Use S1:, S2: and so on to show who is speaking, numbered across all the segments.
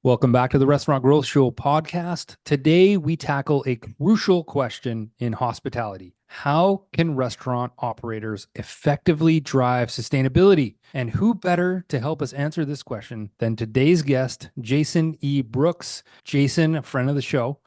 S1: Welcome back to the Restaurant Growth Show podcast. Today, we tackle a crucial question in hospitality. How can restaurant operators effectively drive sustainability? And who better to help us answer this question than today's guest, Jason E. Brooks. Jason, a friend of the show,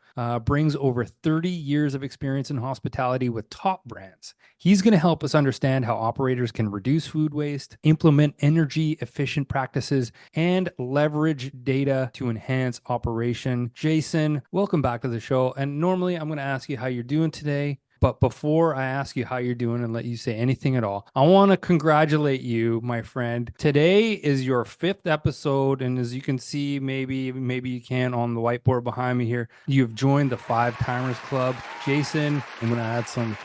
S1: brings over 30 years of experience in hospitality with top brands. He's going to help us understand how operators can reduce food waste, implement energy efficient practices, and leverage data to enhance operation. Jason, welcome back to the show. And normally I'm going to ask you how you're doing today. But before I ask you how you're doing and let you say anything at all, I want to congratulate you, my friend. Today is your fifth episode, and as you can see, maybe you can on the whiteboard behind me here, you've joined the Five Timers Club. Jason, I'm gonna add some,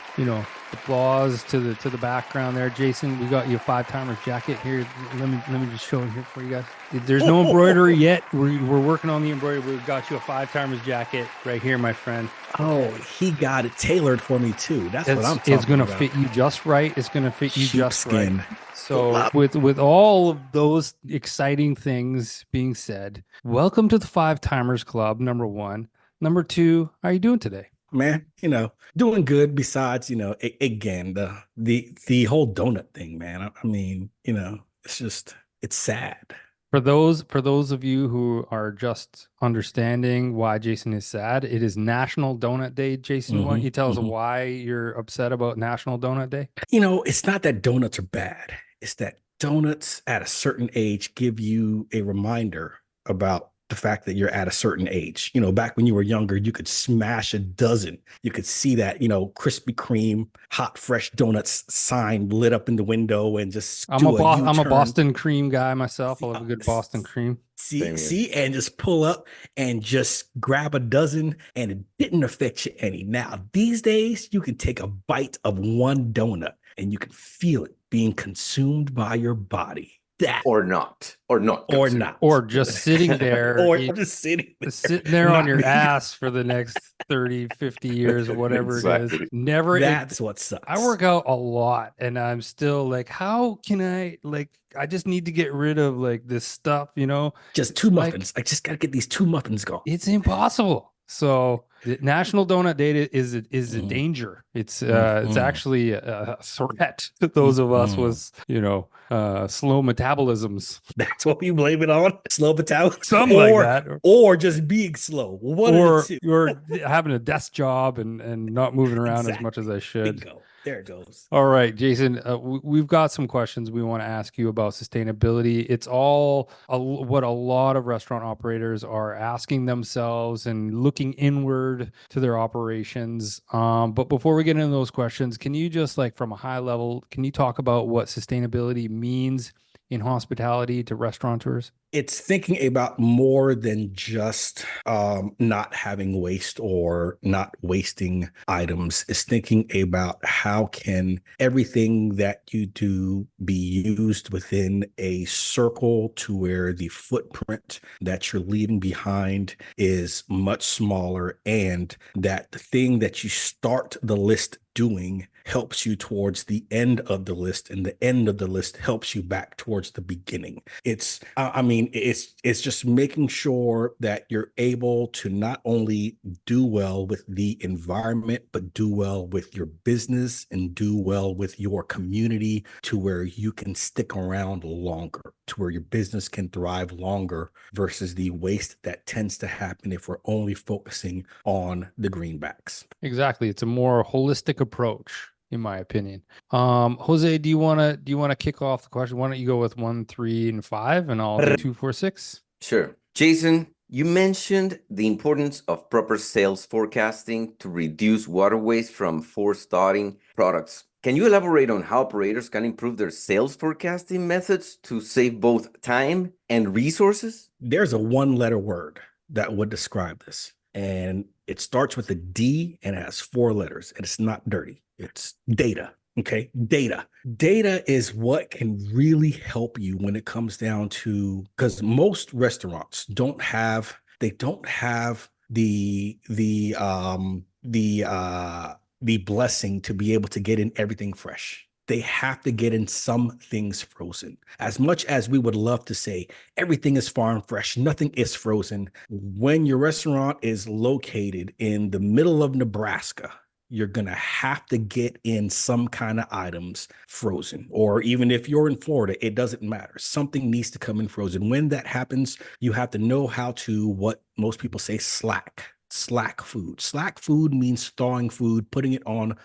S1: applause to the background there. Jason, we got you a Five Timers jacket here. Let me just show it here for you guys. There's no embroidery yet. We're working on the embroidery. We've got you a Five Timers jacket right here, my friend.
S2: Oh, he got it tailored for me too. That's what I'm
S1: It's
S2: talking
S1: gonna
S2: about.
S1: fit you just right. It's gonna fit you just right.
S2: Sheepskin. Pull
S1: So
S2: up.
S1: with all of those exciting things being said, welcome to the Five Timers Club, number one. Number two, how are you doing today?
S2: Man, doing good besides, again, the whole donut thing, man. I mean, it's sad.
S1: For those of you who are just understanding why Jason is sad, it is National Donut Day. Jason, why don't you
S2: hmm
S1: tell us
S2: hmm
S1: why you're upset about National Donut Day?
S2: It's not that donuts are bad. It's that donuts at a certain age give you a reminder about the fact that you're at a certain age. Back when you were younger, you could smash a dozen. You could see that, Krispy Kreme, hot, fresh donuts sign lit up in the window and just do a
S1: I'm a
S2: U-turn.
S1: Boston cream guy myself. I
S2: See,
S1: love a good Boston cream.
S2: see,
S3: Same here.
S2: see, and just pull up and just grab a dozen, and it didn't affect you any. Now, these days, you can take a bite of one donut and you can feel it being consumed by your body. That
S3: or not
S2: or
S3: consumed.
S2: not,
S1: Or just sitting there,
S2: or just
S1: sitting there on
S2: not
S1: your
S2: being.
S1: ass for the next 30, 50 years, whatever it is.
S3: Exactly.
S2: That's what
S1: I
S2: sucks.
S1: work out a lot and I'm still like, how can I just need to get rid of like this stuff,
S2: Just
S1: It's
S2: two
S1: like,
S2: muffins. I just got to get these two muffins going.
S1: it's impossible. So the National Donut Day is a
S2: Mm,
S1: danger. It's
S2: mm,
S1: actually a threat to
S2: mm,
S1: those of us
S2: mm.
S1: with slow metabolisms,
S2: That's what we blame it on. Slow metabolism,
S1: something like
S2: or
S1: that,
S2: or just being slow. One of the
S1: or
S2: two.
S1: you're having a desk job and not moving around as much as
S2: Exactly.
S1: I should.
S2: Bingo. There it goes.
S1: All right, Jason, we've got some questions we want to ask you about sustainability. It's what a lot of restaurant operators are asking themselves and looking inward to their operations. But before we get into those questions, can you just like from a high level, can you talk about what sustainability means in hospitality to restaurateurs?
S2: It's thinking about more than just not having waste or not wasting items. It's thinking about how can everything that you do be used within a circle to where the footprint that you're leaving behind is much smaller, and that the thing that you start the list doing helps you towards the end of the list, and the end of the list helps you back towards the beginning. It's just making sure that you're able to not only do well with the environment, but do well with your business and do well with your community to where you can stick around longer, to where your business can thrive longer versus the waste that tends to happen if we're only focusing on the greenbacks.
S1: Exactly. It's a more holistic approach, in my opinion. Jose, do you wanna kick off the question? Why don't you go with 1, 3, and 5, and I'll do 2, 4, 6.
S3: Sure. Jason, you mentioned the importance of proper sales forecasting to reduce water waste from starting products. Can you elaborate on how operators can improve their sales forecasting methods to save both time and resources?
S2: There's a one-letter word that would describe this, and it starts with a D and it has four letters, and it's not dirty. It's data. Okay. Data is what can really help you when it comes down to, because most restaurants don't have the blessing to be able to get in everything fresh. they have to get in some things frozen. As much as we would love to say everything is farm fresh, nothing is frozen, when your restaurant is located in the middle of Nebraska, you're going to have to get in some kind of items frozen. Or even if you're in Florida, it doesn't matter. Something needs to come in frozen. When that happens, you have to know how to, what most people say, slack food. Slack food means thawing food, putting it on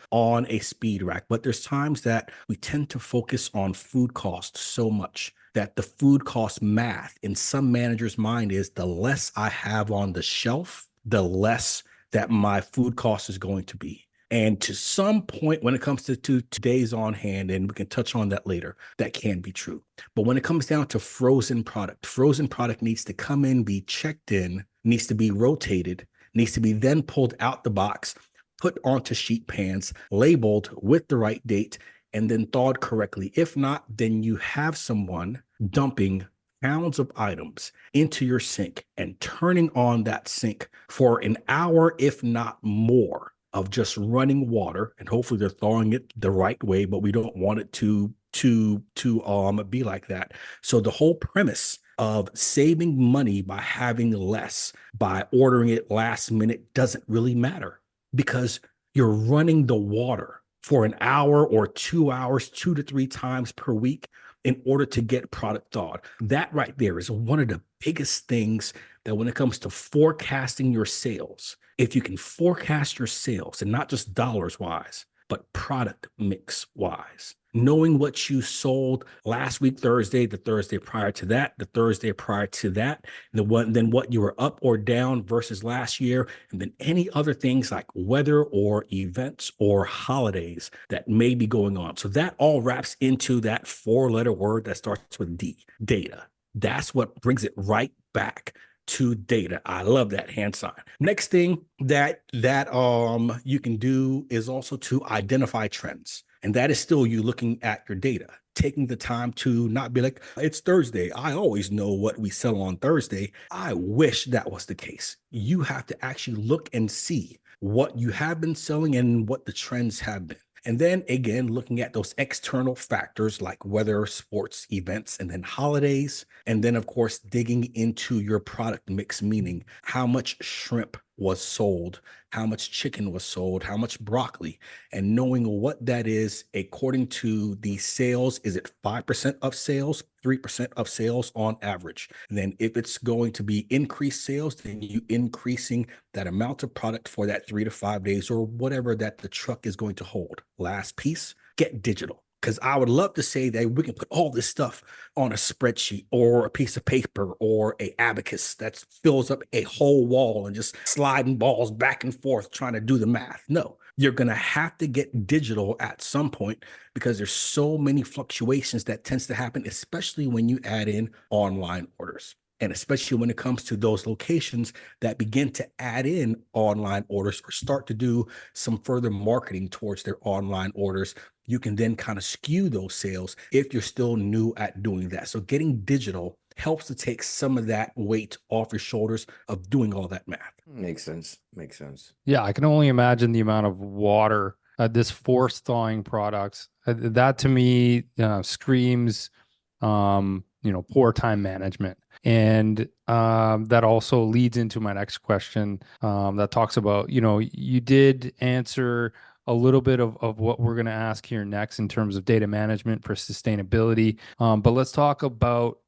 S2: a speed rack. But there's times that we tend to focus on food cost so much that the food cost math in some managers' mind is the less I have on the shelf, the less that my food cost is going to be. And to some point, when it comes to today's on hand, and we can touch on that later, that can be true. But when it comes down to frozen product needs to come in, be checked in, needs to be rotated, needs to be then pulled out the box, put onto sheet pans, labeled with the right date, and then thawed correctly. If not, then you have someone dumping pounds of items into your sink and turning on that sink for an hour, if not more, of just running water. And hopefully they're thawing it the right way, but we don't want it to be like that. So the whole premise of saving money by having less, by ordering it last minute, doesn't really matter, because you're running the water for an hour or 2 hours, 2 to 3 times per week in order to get product thawed. That right there is one of the biggest things that when it comes to forecasting your sales, if you can forecast your sales, and not just dollars wise, but product mix wise, knowing what you sold last week, Thursday, the Thursday prior to that, the Thursday prior to that, then what you were up or down versus last year, and then any other things like weather or events or holidays that may be going on. So that all wraps into that 4-letter word that starts with D, data. That's what brings it right back to data. I love that hand sign. Next thing that you can do is also to identify trends. And that is still you looking at your data, taking the time to not be like, it's Thursday, I always know what we sell on Thursday. I wish that was the case. You have to actually look and see what you have been selling and what the trends have been. And then again, looking at those external factors like weather, sports, events, and then holidays. And then, of course, digging into your product mix, meaning how much shrimp was sold, how much chicken was sold, how much broccoli, and knowing what that is according to the sales. Is it 5% of sales, 3% of sales on average? And then if it's going to be increased sales, then you increasing that amount of product for that 3 to 5 days or whatever that the truck is going to hold. Last piece, get digital. Because I would love to say that we can put all this stuff on a spreadsheet or a piece of paper or a abacus that fills up a whole wall and just sliding balls back and forth trying to do the math. No, you're going to have to get digital at some point because there's so many fluctuations that tends to happen, especially when you add in online orders. And especially when it comes to those locations that begin to add in online orders or start to do some further marketing towards their online orders, you can then kind of skew those sales if you're still new at doing that. So getting digital helps to take some of that weight off your shoulders of doing all that math.
S3: Makes sense. Makes sense.
S1: Yeah, I can only imagine the amount of water this force thawing products. That to me screams, poor time management. And that also leads into my next question that talks about, you did answer a little bit of what we're going to ask here next in terms of data management for sustainability. But let's talk about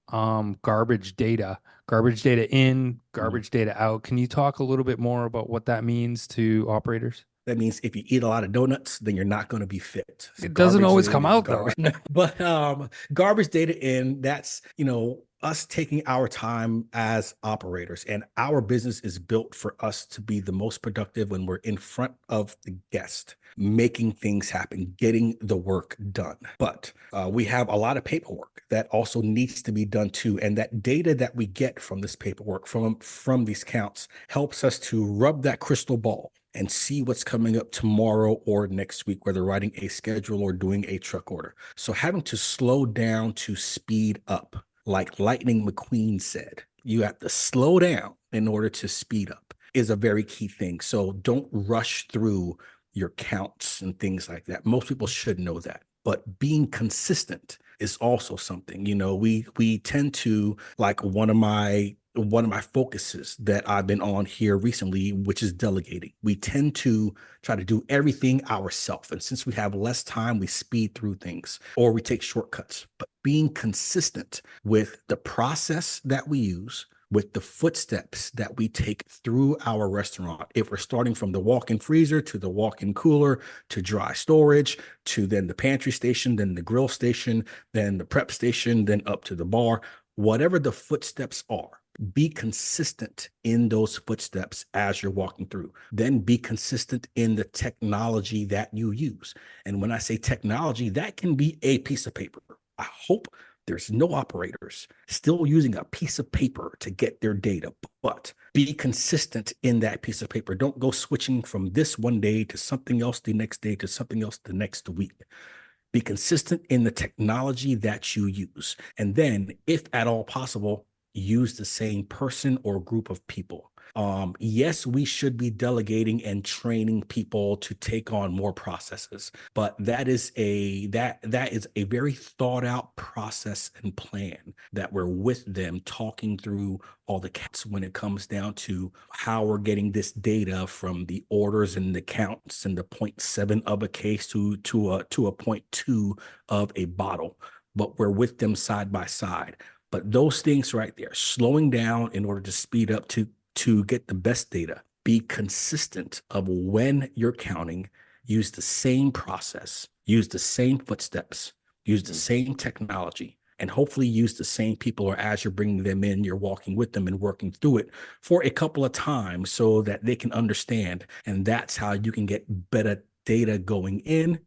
S1: garbage data in, garbage data out. Can you talk a little bit more about what that means to operators?
S2: That means if you eat a lot of donuts, then you're not going to be fit. So
S1: it doesn't always come out though.
S2: But garbage data in, that's, us taking our time as operators, and our business is built for us to be the most productive when we're in front of the guest, making things happen, getting the work done. But we have a lot of paperwork that also needs to be done too. And that data that we get from this paperwork, from these counts, helps us to rub that crystal ball and see what's coming up tomorrow or next week, whether writing a schedule or doing a truck order. So having to slow down to speed up, like Lightning McQueen said, you have to slow down in order to speed up, is a very key thing. So don't rush through your counts and things like that. Most people should know that. but being consistent is also something. We tend to, like, one of my focuses that I've been on here recently, which is delegating. We tend to try to do everything ourselves. And since we have less time, we speed through things or we take shortcuts. But being consistent with the process that we use, with the footsteps that we take through our restaurant. If we're starting from the walk-in freezer to the walk-in cooler to dry storage to then the pantry station, then the grill station, then the prep station, then up to the bar, whatever the footsteps are, be consistent in those footsteps as you're walking through. Then be consistent in the technology that you use. And when I say technology, that can be a piece of paper. I hope there's no operators still using a piece of paper to get their data, but be consistent in that piece of paper. Don't go switching from this one day to something else the next day to something else the next week. Be consistent in the technology that you use. And then, if at all possible, use the same person or group of people. Yes, we should be delegating and training people to take on more processes, but that is a very thought out process and plan that we're with them talking through all the counts when it comes down to how we're getting this data from the orders and the counts and the 0.7 of a case to a 0.2 of a bottle. But we're with them side by side. But those things right there, slowing down in order to speed up to get the best data, be consistent of when you're counting, use the same process, use the same footsteps, use the same technology, and hopefully use the same people, or as you're bringing them in, you're walking with them and working through it for a couple of times so that they can understand. And that's how you can get better data going in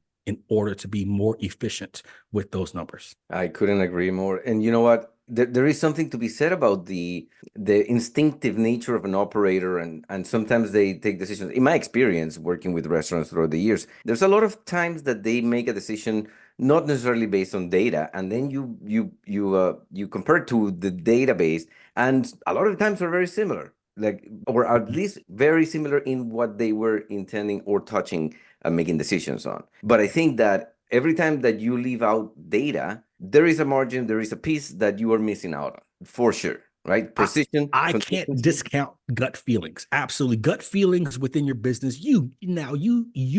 S2: order to be more efficient with those numbers.
S3: I couldn't agree more. And you know what? There is something to be said about the instinctive nature of an operator, and sometimes they take decisions. In my experience, working with restaurants throughout the years, there's a lot of times that they make a decision not necessarily based on data, and then you compare to the database, and a lot of times are very similar, like, or at least very similar in what they were intending or touching and making decisions on. But I think that every time that you leave out data, there is a margin, there is a piece that you are missing out on, for sure, right? Precision.
S2: I can't discount gut feelings. Absolutely. Gut feelings within your business. You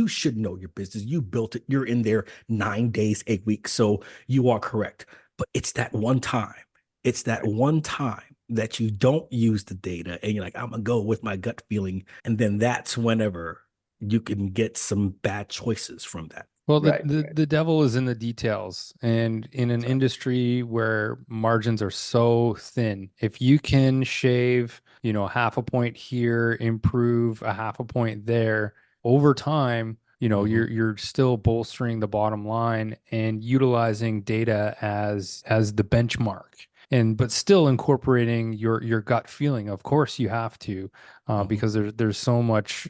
S2: should know your business. You built it. You're in there 9 days, 8 weeks. So you are correct. But it's that one time. It's that one time that you don't use the data and you're like, I'm going to go with my gut feeling. And then that's whenever you can get some bad choices from that.
S1: Well, the devil is in the details, and in an industry where margins are so thin, if you can shave, half a point here, improve a half a point there over time, you're still bolstering the bottom line and utilizing data as the benchmark. But still incorporating your gut feeling. Of course, you have to, because there's so much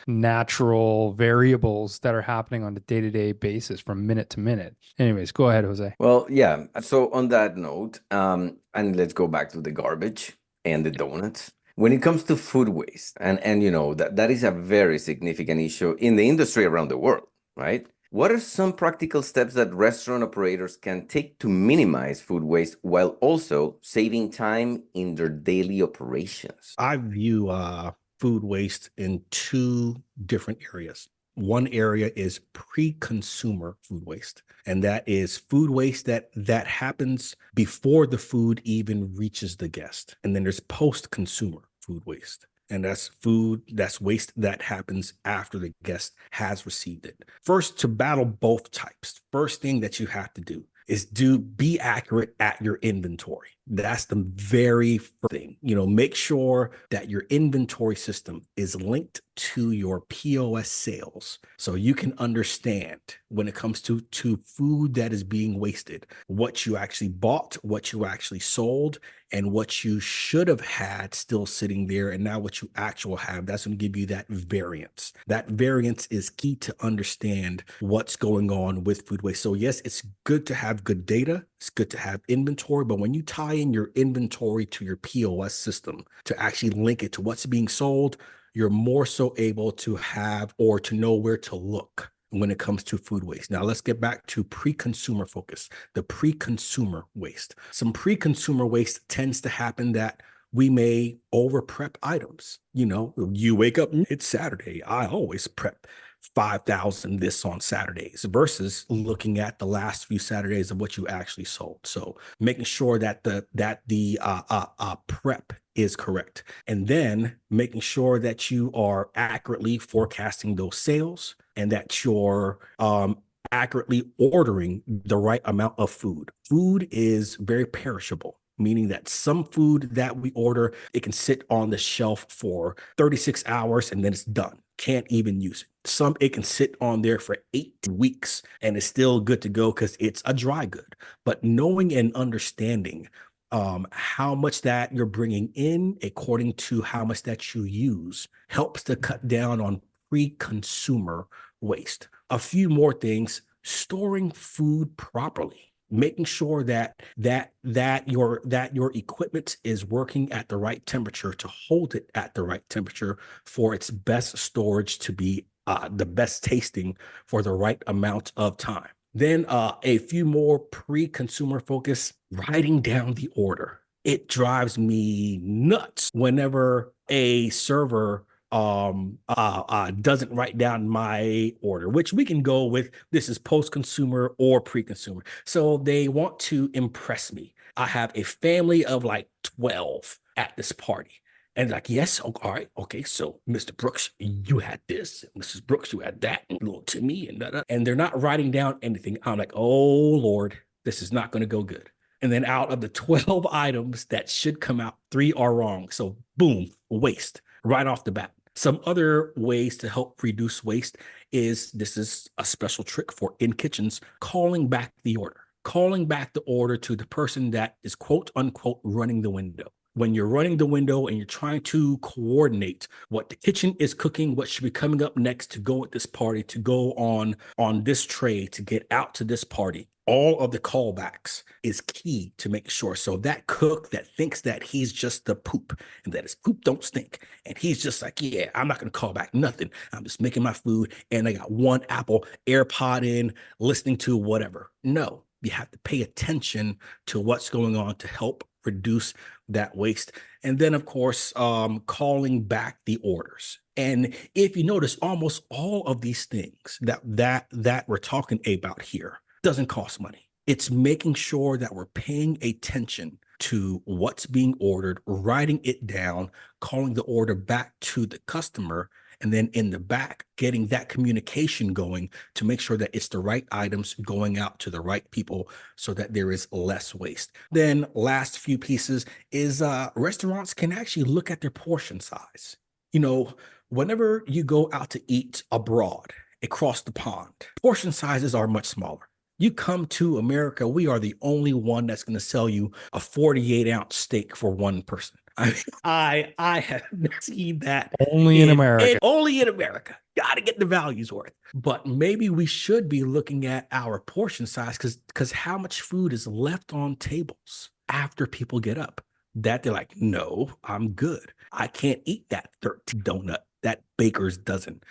S1: natural variables that are happening on a day-to-day basis from minute to minute. Anyways, go ahead, Jose.
S3: Well, yeah. So on that note, and let's go back to the garbage and the donuts. When it comes to food waste, and that is a very significant issue in the industry around the world, right? What are some practical steps that restaurant operators can take to minimize food waste while also saving time in their daily operations?
S2: I view food waste in two different areas. One area is pre-consumer food waste, and that is food waste that happens before the food even reaches the guest. And then there's post-consumer food waste. And that's waste that happens after the guest has received it. First, to battle both types, first thing that you have to do is be accurate at your inventory. That's the very first thing. Make sure that your inventory system is linked to your POS sales so you can understand when it comes to food that is being wasted, what you actually bought, what you actually sold, and what you should have had still sitting there, and now what you actually have. That's going to give you that variance. That variance is key to understand what's going on with food waste. So yes, it's good to have good data. It's good to have inventory, but when you tie in your inventory to your POS system to actually link it to what's being sold, you're more so able to have or to know where to look when it comes to food waste. Now let's get back to pre-consumer focus, the pre-consumer waste. Some pre-consumer waste tends to happen that we may over prep items. You wake up, it's Saturday. I always prep 5,000 this on Saturdays versus looking at the last few Saturdays of what you actually sold. So making sure that the prep is correct, and then making sure that you are accurately forecasting those sales and that you're accurately ordering the right amount of food. Food is very perishable, meaning that some food that we order, it can sit on the shelf for 36 hours and then it's done. Can't even use it. Some, it can sit on there for 8 weeks and it's still good to go because it's a dry good. But knowing and understanding how much that you're bringing in according to how much that you use helps to cut down on pre-consumer waste. A few more things: storing food properly, making sure that your equipment is working at the right temperature to hold it at the right temperature for its best storage to be the best tasting for the right amount of time. Then a few more pre-consumer focus: writing down the order. It drives me nuts whenever a server doesn't write down my order, which we can go with this is post-consumer or pre-consumer. So they want to impress me. I have a family of like 12 at this party. And like, yes, all right, okay. So Mr. Brooks, you had this. Mrs. Brooks, you had that. And little Timmy and da-da. And they're not writing down anything. I'm like, oh Lord, this is not going to go good. And then out of the 12 items that should come out, 3 are wrong. So boom, waste right off the bat. Some other ways to help reduce waste is, this is a special trick for in kitchens, calling back the order. Calling back the order to the person that is quote unquote running the window. When you're running the window and you're trying to coordinate what the kitchen is cooking, what should be coming up next to go at this party, to go on this tray, to get out to this party, all of the callbacks is key to make sure. So that cook that thinks that he's just the poop and that his poop don't stink, and he's just like, yeah, I'm not going to call back nothing. I'm just making my food and I got one Apple AirPod in, listening to whatever. No, you have to pay attention to what's going on to help reduce that waste. And then, of course, calling back the orders. And if you notice, almost all of these things that we're talking about here doesn't cost money. It's making sure that we're paying attention to what's being ordered, writing it down, calling the order back to the customer, and then in the back, getting that communication going to make sure that it's the right items going out to the right people so that there is less waste. Then last few pieces is restaurants can actually look at their portion size. Whenever you go out to eat abroad, across the pond, portion sizes are much smaller. You come to America, we are the only one that's going to sell you a 48-ounce steak for one person. I have seen that
S1: Only in America.
S2: Only in America. Got to get the values worth. But maybe we should be looking at our portion size because how much food is left on tables after people get up that they're like, no, I'm good. I can't eat that 13 donut. That baker's dozen.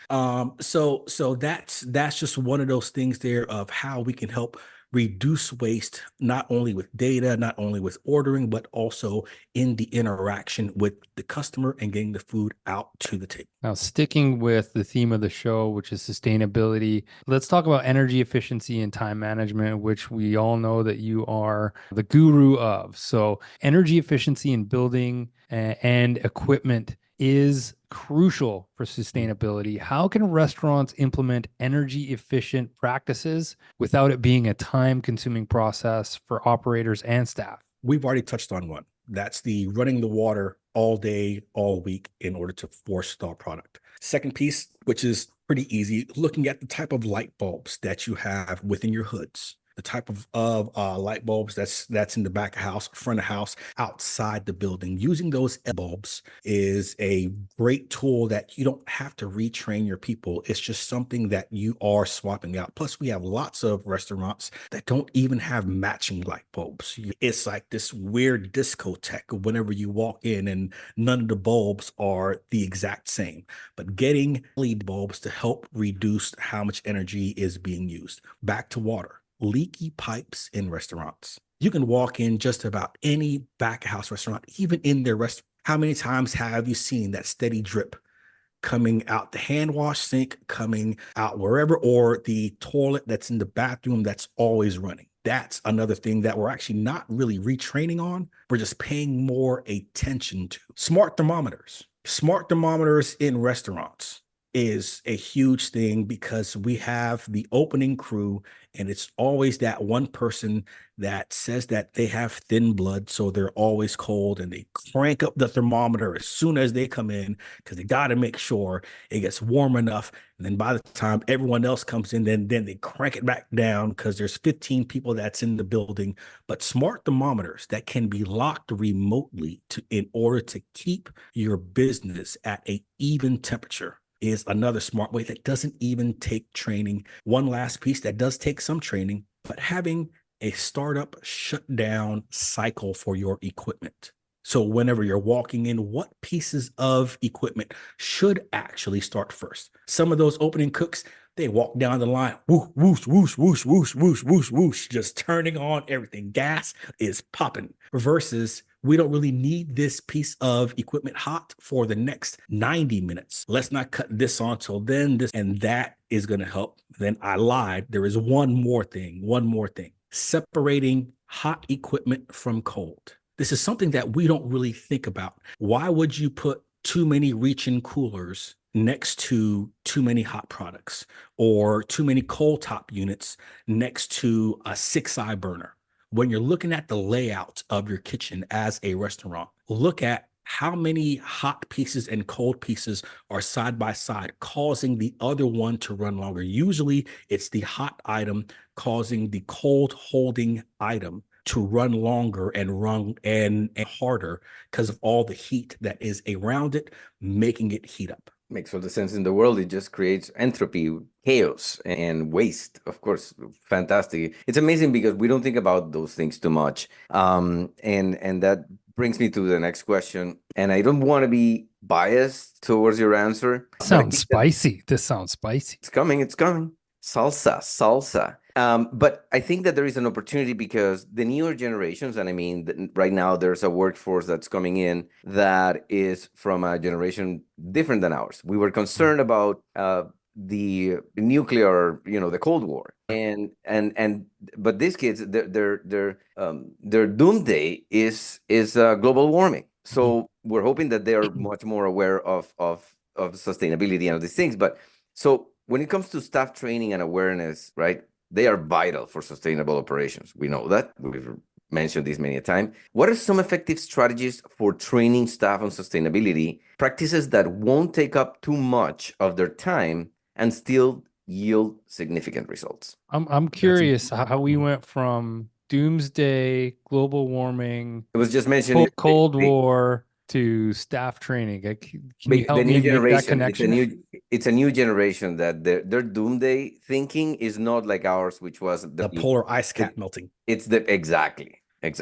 S2: So that's just one of those things there of how we can help reduce waste, not only with data, not only with ordering, but also in the interaction with the customer and getting the food out to the table.
S1: Now, sticking with the theme of the show, which is sustainability, let's talk about energy efficiency and time management, which we all know that you are the guru of. So energy efficiency in building and equipment is crucial for sustainability. How can restaurants implement energy efficient practices without it being a time-consuming process for operators and staff?
S2: We've already touched on one. That's the running the water all day, all week in order to force thaw product. Second piece, which is pretty easy, looking at the type of light bulbs that you have within your hoods. the type of light bulbs that's in the back of house, front of house, outside the building. Using those bulbs is a great tool that you don't have to retrain your people. It's just something that you are swapping out. Plus, we have lots of restaurants that don't even have matching light bulbs. It's like this weird discotheque whenever you walk in, and none of the bulbs are the exact same. But getting LED bulbs to help reduce how much energy is being used. Back to water. Leaky pipes in restaurants. You can walk in just about any back of house restaurant, even in their restaurant. How many times have you seen that steady drip coming out the hand wash sink, coming out wherever, or the toilet that's in the bathroom that's always running? That's another thing that we're actually not really retraining on. We're just paying more attention to. Smart thermometers. Smart thermometers in restaurants is a huge thing because we have the opening crew, and it's always that one person that says that they have thin blood, so they're always cold, and they crank up the thermometer as soon as they come in because they got to make sure it gets warm enough. And then by the time everyone else comes in, then they crank it back down because there's 15 people that's in the building. But smart thermometers that can be locked remotely in order to keep your business at an even temperature is another smart way that doesn't even take training. One last piece that does take some training, but having a startup shutdown cycle for your equipment. So whenever you're walking in, what pieces of equipment should actually start first? Some of those opening cooks, they walk down the line, whoosh, whoosh, whoosh, whoosh, whoosh, whoosh, whoosh, whoosh, just turning on everything. Gas is popping versus we don't really need this piece of equipment hot for the next 90 minutes. Let's not cut this on till then, this and that is going to help. Then I lied. There is one more thing. Separating hot equipment from cold. This is something that we don't really think about. Why would you put too many reach-in coolers next to too many hot products, or too many cold top units next to a 6-eye burner? When you're looking at the layout of your kitchen as a restaurant, look at how many hot pieces and cold pieces are side by side, causing the other one to run longer. Usually it's the hot item causing the cold holding item to run longer and run and harder because of all the heat that is around it, making it heat up.
S3: Makes all the sense in the world. It just creates entropy, chaos, and waste. Of course, fantastic. It's amazing because we don't think about those things too much. And that brings me to the next question. And I don't want to be biased towards your answer.
S1: Sounds spicy. This sounds spicy.
S3: It's coming. It's coming. Salsa. But I think that there is an opportunity because the newer generations, and I mean, right now there's a workforce that's coming in that is from a generation different than ours. We were concerned about the nuclear, the Cold War, but these kids, their doomsday is global warming. So we're hoping that they are much more aware of sustainability and of these things. But so when it comes to staff training and awareness, right? They are vital for sustainable operations. We know that. We've mentioned this many a time. What are some effective strategies for training staff on sustainability, practices that won't take up too much of their time and still yield significant results?
S1: I'm curious how we went from doomsday, global warming,
S3: it was just mentioned
S1: Cold War to staff training. Can you help me make that connection?
S3: It's a new generation that their doomsday thinking is not like ours, which was
S2: the polar ice cap melting.
S3: It's exactly.
S1: Thank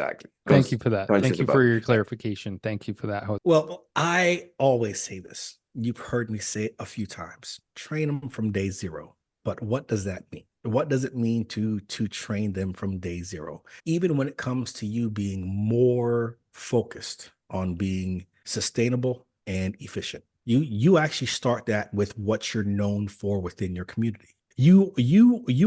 S1: you for that. Thank you for your clarification. Thank you for that.
S2: Well, I always say this. You've heard me say it a few times. Train them from day zero. But what does that mean? What does it mean to train them from day zero? Even when it comes to you being more focused on being sustainable and efficient, you actually start that with what you're known for within your community. You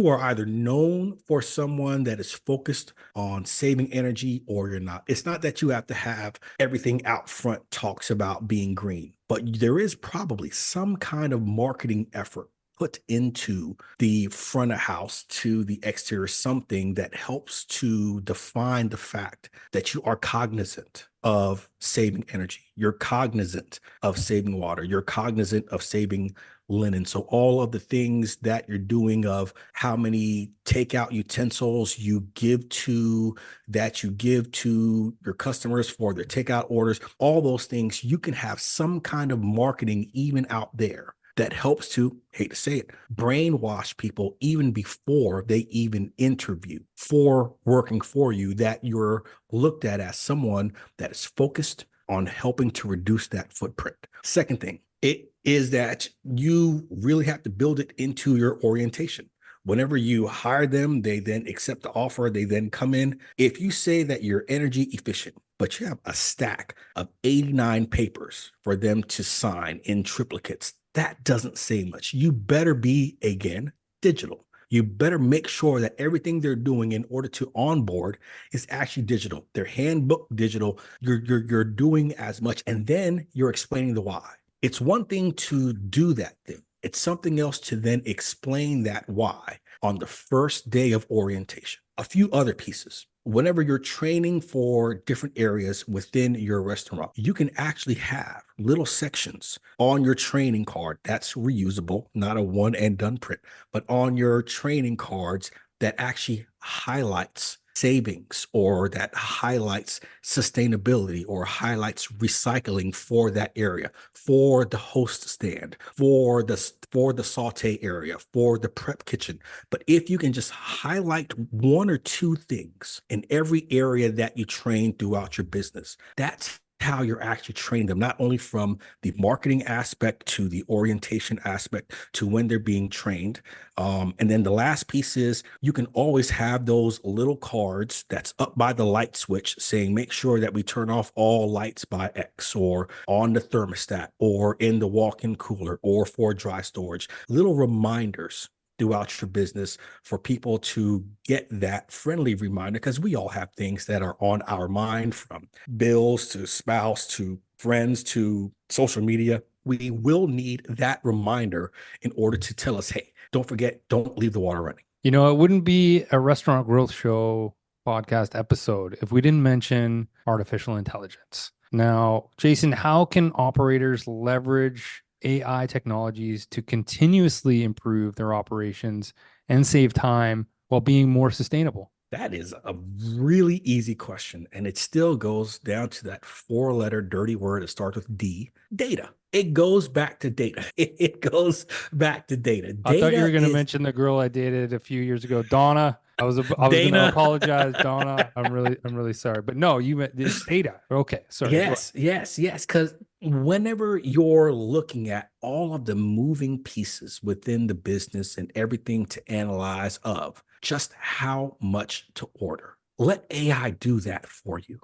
S2: are either known for someone that is focused on saving energy or you're not. It's not that you have to have everything out front talks about being green, but there is probably some kind of marketing effort put into the front of house to the exterior something that helps to define the fact that you are cognizant of saving energy. You're cognizant of saving water. You're cognizant of saving linen. So all of the things that you're doing of how many takeout utensils you give to your customers for their takeout orders, all those things, you can have some kind of marketing even out there that helps to, hate to say it, brainwash people even before they even interview for working for you, that you're looked at as someone that is focused on helping to reduce that footprint. Second thing, it is that you really have to build it into your orientation. Whenever you hire them, they then accept the offer, they then come in. If you say that you're energy efficient, but you have a stack of 89 papers for them to sign in triplicates, that doesn't say much. You better be, again, digital. You better make sure that everything they're doing in order to onboard is actually digital. Their handbook digital. You're doing as much, and then you're explaining the why. It's one thing to do that thing. It's something else to then explain that why on the first day of orientation. A few other pieces. Whenever you're training for different areas within your restaurant, you can actually have little sections on your training card that's reusable, not a one and done print, but on your training cards that actually highlights savings, or that highlights sustainability, or highlights recycling for that area, for the host stand, for the saute area, for the prep kitchen. But if you can just highlight one or two things in every area that you train throughout your business, that's how you're actually training them, not only from the marketing aspect to the orientation aspect to when they're being trained. And then the last piece is you can always have those little cards that's up by the light switch saying, make sure that we turn off all lights by X, or on the thermostat, or in the walk-in cooler, or for dry storage. Little reminders throughout your business for people to get that friendly reminder, because we all have things that are on our mind, from bills to spouse to friends to social media. We will need that reminder in order to tell us, hey, don't forget, don't leave the water running.
S1: You know, it wouldn't be a Restaurant Growth Show podcast episode if we didn't mention artificial intelligence. Now, Jason, how can operators leverage AI technologies to continuously improve their operations and save time while being more sustainable?
S2: That is a really easy question. And it still goes down to that 4-letter dirty word that starts with D, data. It goes back to data. It goes back to data.
S1: I thought you were
S2: Data
S1: going to
S2: is
S1: mention the girl I dated a few years ago, Donna. I was going to
S2: Dana.
S1: apologize, Donna. I'm really sorry. But no, you meant it's data. Okay, sorry.
S2: Yes. Because whenever you're looking at all of the moving pieces within the business and everything to analyze of just how much to order, let AI do that for you.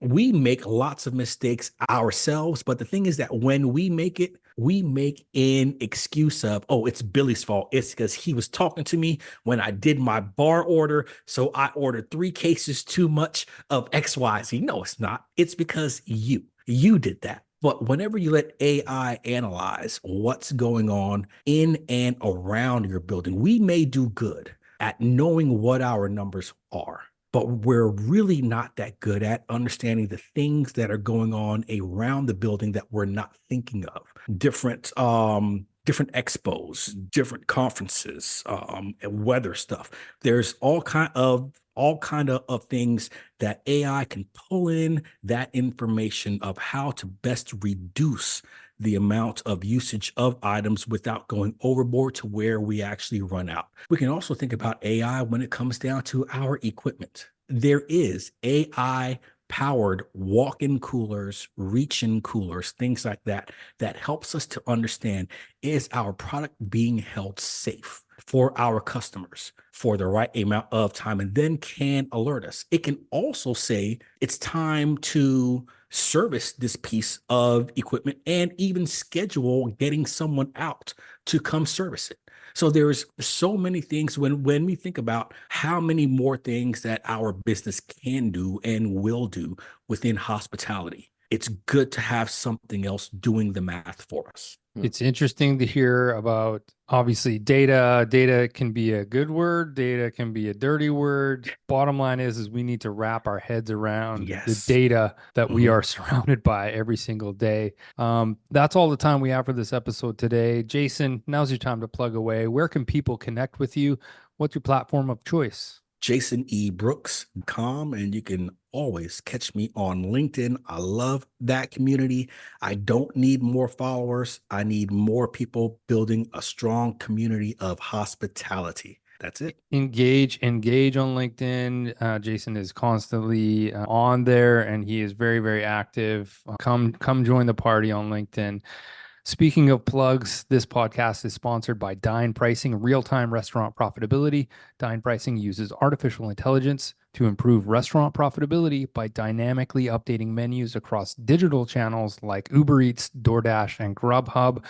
S2: We make lots of mistakes ourselves, but the thing is that when we make it, we make an excuse of, oh, it's Billy's fault. It's because he was talking to me when I did my bar order, so I ordered 3 cases too much of XYZ. No, it's not. It's because you did that. But whenever you let AI analyze what's going on in and around your building, we may do good at knowing what our numbers are, but we're really not that good at understanding the things that are going on around the building that we're not thinking of. Different expos, different conferences, and weather stuff. There's all kind of things that AI can pull in that information of how to best reduce the amount of usage of items without going overboard to where we actually run out. We can also think about AI when it comes down to our equipment. There is AI powered walk-in coolers, reach-in coolers, things like that, that helps us to understand, is our product being held safe for our customers for the right amount of time, and then can alert us. It can also say it's time to service this piece of equipment and even schedule getting someone out to come service it. So there's so many things when we think about how many more things that our business can do and will do within hospitality. it's good to have something else doing the math for us.
S1: It's interesting to hear about, obviously, data. Data can be a good word. Data can be a dirty word. Bottom line is we need to wrap our heads around the
S2: Yes.
S1: data that we
S2: Mhm.
S1: are surrounded by every single day. That's all the time we have for this episode today. Jason, now's your time to plug away. Where can people connect with you? What's your platform of choice?
S2: JasonEBrooks.com, and you can always catch me on LinkedIn. I love that community. I don't need more followers. I need more people building a strong community of hospitality. That's it.
S1: Engage on LinkedIn. Jason is constantly on there, and he is very, very active. Come join the party on LinkedIn. Speaking of plugs, this podcast is sponsored by Dynpricing, real-time restaurant profitability. Dynpricing uses artificial intelligence to improve restaurant profitability by dynamically updating menus across digital channels like Uber Eats, DoorDash, and Grubhub.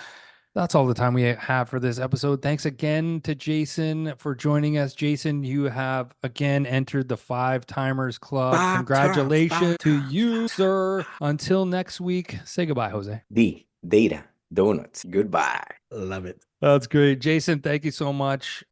S1: That's all the time we have for this episode. Thanks again to Jason for joining us. Jason, you have again entered the 5-Timers Club. Congratulations to you, sir. Until next week, say goodbye, Jose.
S3: Data, donuts. Goodbye.
S2: Love it.
S1: That's great. Jason, thank you so much.